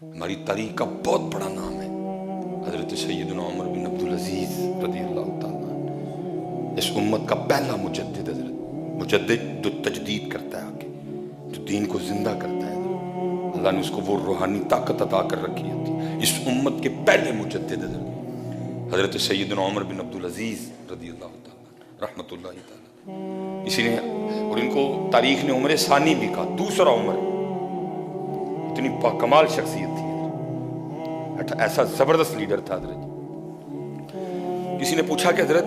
ہماری تاریخ کا بہت بڑا نام ہے حضرت سیدنا عمر بن عبدالعزیز رضی اللہ تعالیٰ عنہ، اس امت کا پہلا مجدد حضرت، مجدد جو تجدید کرتا ہے آگے، جو دین کو زندہ کرتا ہے، اللہ نے اس کو وہ روحانی طاقت عطا کر رکھی ہوتی ہے۔ اس امت کے پہلے مجدد حضرت سیدنا عمر بن عبدالعزیز رضی اللہ تعالیٰ رحمۃ اللہ تعالیٰ، اسی نے، اور ان کو تاریخ نے عمر ثانی بھی کہا، دوسرا عمر، اتنی کمال شخصیت تھی، ایسا زبردست لیڈر تھا حضرت۔ کسی نے پوچھا کہ حضرت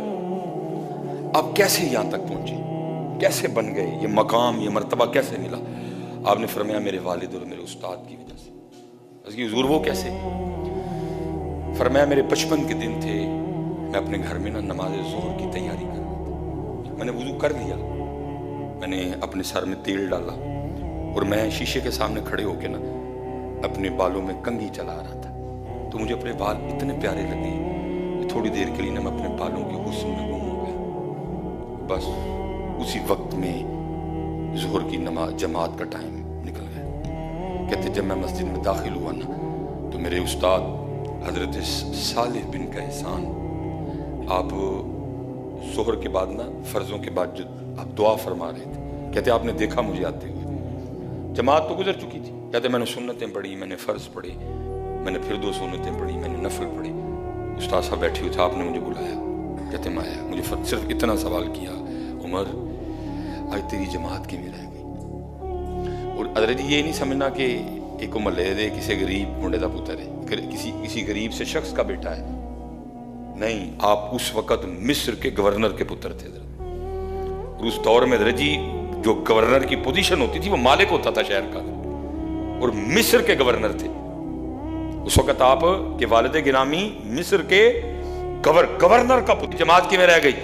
آپ کیسے یہاں تک پہنچے، کیسے بن گئے، یہ مقام، یہ مرتبہ کیسے ملا؟ آپ نے فرمایا میرے والد اور میرے استاد کی وجہ سے۔ اس کی حضور وہ کیسے؟ فرمایا میرے بچپن کے دن تھے، میں اپنے گھر میں نماز ظہر کی تیاری کر رہا تھا، میں نے وضو کر لیا، میں نے اپنے سر میں تیل ڈالا اور میں شیشے کے سامنے کھڑے ہو کے اپنے بالوں میں کنگھی چلا رہا تھا، تو مجھے اپنے بال اتنے پیارے لگے کہ تھوڑی دیر کے لیے میں اپنے بالوں کے حسن میں گم ہو گیا۔ بس اسی وقت میں ظہر کی نماز جماعت کا ٹائم نکل گیا۔ کہتے جب میں مسجد میں داخل ہوا تو میرے استاد حضرت صالح بن کیسان، آپ ظہر کے بعد فرضوں کے بعد جو آپ دعا فرما رہے تھے، کہتے آپ نے دیکھا مجھے آتے ہوئے، جماعت تو گزر چکی تھی، کہتے میں نے سنتیں پڑھی، میں نے فرض پڑھے، میں نے پھر 2 سنتیں پڑھی، میں نے نفل پڑھے، استاد صاحب بیٹھے ہوئے تھے، آپ نے مجھے بلایا، کہتے میں آیا، مجھے صرف اتنا سوال کیا، عمر آج تیری جماعت کی میں رہ گئی؟ اور حضرت یہ نہیں سمجھنا کہ ایک محلے دے کسی غریب منڈے دا پتر ہے، کسی غریب سے شخص کا بیٹا ہے، نہیں، آپ اس وقت مصر کے گورنر کے پتر تھے حضرت۔ اور اس دور میں حضرت جی جو گورنر کی پوزیشن ہوتی تھی وہ مالک ہوتا تھا شہر کا، اور مصر کے گورنر تھے اس وقت۔ آپ کے والد گرامی مصر کے گورنر کا پتر، جماعت کی میں رہ گئی۔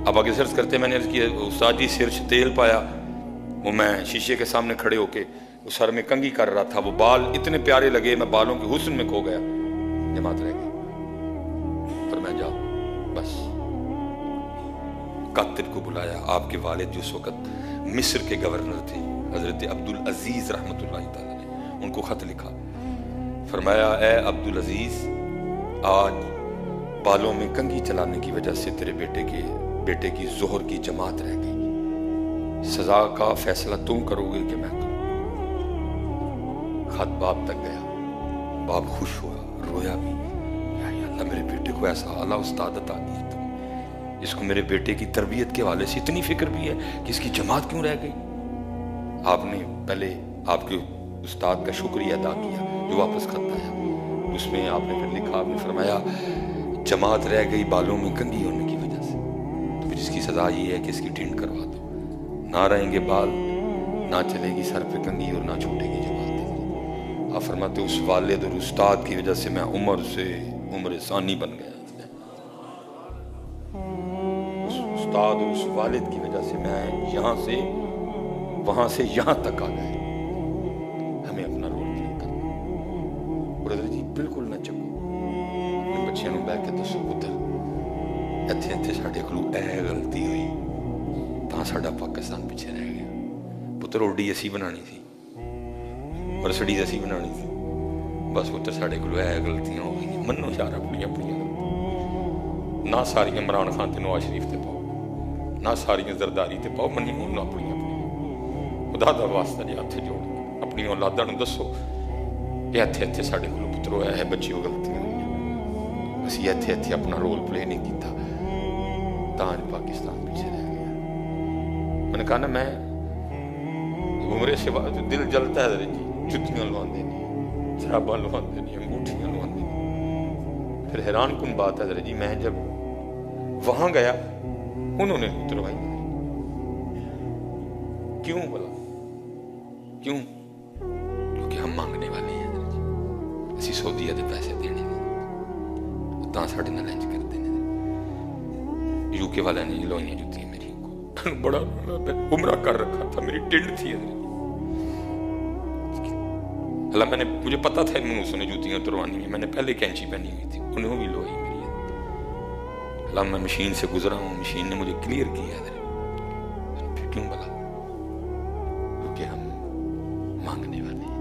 اب آگے سرچ کرتے میں نے عرض کیا استاد جی سر سے تیل پایا، وہ میں شیشے کے سامنے کھڑے ہو کے سر میں کنگھی کر رہا تھا، وہ بال اتنے پیارے لگے، میں بالوں کے حسن میں کھو گیا، جماعت رہ گئی۔ پر میں جاؤ بس، کاتب کو بلایا، آپ کے والد جو اس وقت مصر کے گورنر تھے حضرت عبدالعزیز رحمۃ اللہ تعالیٰ نے ان کو خط لکھا، فرمایا اے عبدالعزیز، آج بالوں میں کنگھی چلانے کی وجہ سے تیرے بیٹے کی ظہر کی جماعت رہ گئی، سزا کا فیصلہ تم کرو گے کہ میں کروں؟ خط باپ تک گیا، باپ خوش ہوا، رویا بھی، یا اللہ میرے بیٹے کو ایسا اعلیٰ استاد عطا کیا تم، اس کو میرے بیٹے کی تربیت کے حوالے سے اتنی فکر بھی ہے کہ اس کی جماعت کیوں رہ گئی؟ آپ نے پہلے آپ کے استاد کا شکریہ ادا کیا، جو واپس خط آیا اس میں آپ نے پھر لکھا، آپ نے فرمایا جماعت رہ گئی بالوں میں کنگھی ہونے کی وجہ سے، تو پھر اس کی سزا یہ ہے کہ اس کی ٹینٹ کروا دو، نہ رہیں گے بال، نہ چلے گی سر پہ کنگھی اور نہ چھوٹے گی جماعت۔ آپ فرماتے اس والد اور استاد کی وجہ سے میں عمر سے عمر ثانی بن گیا، اس استاد اور اس والد کی وجہ سے میں یہاں سے وہاں سے یہاں تک آ گئے۔ ہمیں اپنا رول پلے کرنا، اور حضرت جی بالکل نہ چکو، اپنے بچیاں نوں بہ کے دسو پتر اتھے ساڈے کولوں اے غلطی ہوئی تاں ساڈا پاکستان پیچھے رہ گیا، پتر اوڈی اسی بنانی سی، مرسڈیز اسی بنانی سی، بس پتر ساڈے کولوں اے غلطیاں ہو گئی، منو یار اپنی غلطیاں، نہ ساریاں عمران خان تے نواز شریف تے پاؤ، نہ ساریاں زرداری تے پاؤ، منی منو اپنی خدا دا واسطہ جی ہاتھ جوڑ کے اپنی اولاداں نوں دسو کہ اتھے ساڈے کولوں پترو اے بچیو غلطیاں ہوئیاں، اسی اتھے اپنا رول پلے نہیں کیتا، تاں پاکستان پیچھے رہ گیا۔ میں نے کہا نا، میں عمرے سے بعد دل جلتا ہے حضرت جی، جتیاں لواندے نہیں، جراباں لواندے نہیں، انگوٹھیاں لواندے نہیں۔ پھر حیران کن بات ہے حضرت جی، میں جب وہاں گیا انہوں نے اتروائی، کیوں بولا؟ کیوں؟ کیونکہ ہم مانگنے والے ہیں حضرت جی، اسی سعودیہ دے پیسے دینے نے، تاں ساڈے نال انج کردے نے۔ یو کے والے نے لوائیاں جتیاں میری کو، بڑا عمرہ کر رکھا تھا، میری ٹنڈ تھی حضرت جی، اللہ مجھے پتا تھا ان منوسوں نے جوتیاں اتروانی ہیں، میں نے پہلے کینچی پہنی ہوئی تھی، انہوں بھی لوائی میری حضرت۔ اللہ میں مشین سے گزرا ہوں، مشین نے مجھے کلیئر کیا حضرت۔ پھر کیوں بلا؟ کہ ہم مانگنے والے ہیں،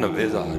90,000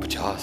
50